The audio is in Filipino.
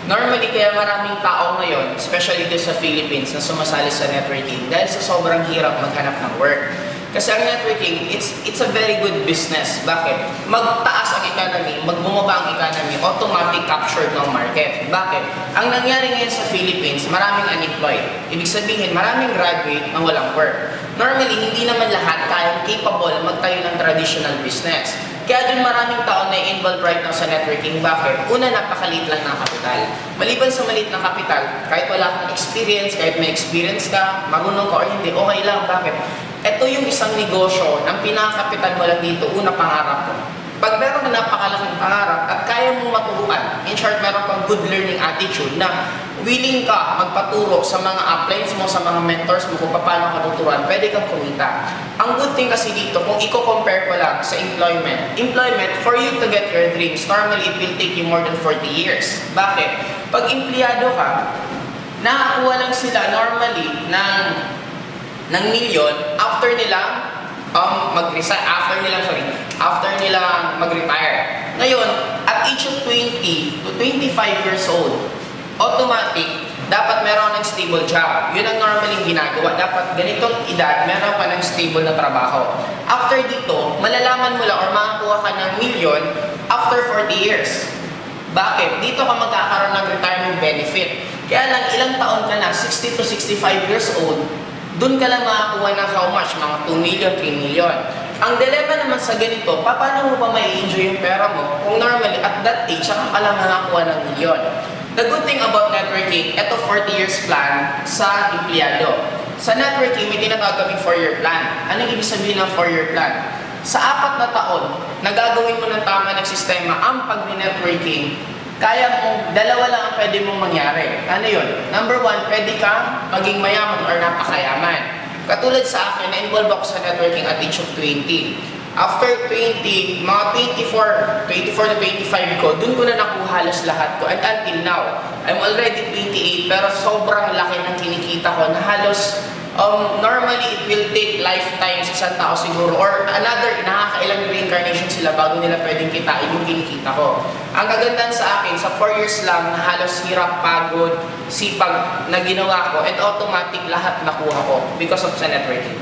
Normally, kaya maraming tao ngayon, especially dito sa Philippines, na sumasali sa networking dahil sa sobrang hirap maghanap ng work. Kasi ang networking, it's a very good business. Bakit? Magtaas ang economy, magbumaba ang economy, automatic captured ng market. Bakit? Ang nangyari ngayon sa Philippines, maraming unemployed. Ibig sabihin, maraming graduate na walang work. Normally, hindi naman lahat kayang capable magtayo ng traditional business. Kaya din maraming tao na involved right now sa networking. Bakit? Una, napakaliit lang ng kapital. Maliban sa maliit ng kapital, kahit wala kang experience, kahit may experience ka, marunong ka o hindi, okay lang. Bakit? Ito yung isang negosyo ng pinakakapital mo lang dito, una pangarap mo. Pag meron ka napakalaking pangarap at kaya mong maturuan, in short, meron kang good learning attitude na willing ka magpaturo sa mga uplines mo, sa mga mentors mo kung paano ka tuturuan, pwede kang kumita. Ang good thing kasi dito, kung i-compare ko lang sa employment, for you to get your dreams, normally it will take you more than 40 years. Bakit? Pag empleyado ka, nakakuha lang sila normally ng milyon after nilang mag-retire. Ngayon, at age of 20 to 25 years old, automatic, dapat meron ng stable job. Yun ang normally ginagawa. Dapat ganitong edad, meron ka ng stable na trabaho. After dito, malalaman mo lang or makakuha ka ng milyon after 40 years. Bakit? Dito ka magkakaroon ng retirement benefit. Kaya lang, ilang taon ka na, 60 to 65 years old, doon ka lang makakuha ng how much? Mga 2 million, 3 million. Ang dilemma naman sa ganito, paano mo pa mai-enjoy yung pera mo kung normally at that age, saka ka lang makakuha ng milyon? The good thing about networking, ito 40 years plan sa empleyado. Sa networking, may tinatawag kaming 4-year plan. Anong ibig sabihin ng 4-year plan? Sa 4 na taon, nagagawin mo ng tama ng sistema ang pag-networking, kaya mo, dalawa lang ang pwede mong mangyari. Ano yun? Number 1, pwede kang maging mayaman or napakayaman. Katulad sa akin, na-involve ako sa networking at age of 20. After 20, mga 24 to 25 ko, dun ko na nakuha halos lahat ko. And until now, I'm already 28, pero sobrang laki ng kinikita ko na halos, normally it will take lifetime sa isang tao siguro or another, nakakailang reincarnation sila bago nila pwedeng kitain yung kinikita ko. Ang kagandahan sa akin, sa 4 years lang na halos hirap, pagod, sipag na ginawa ko and automatic lahat nakuha ko because of sa networking.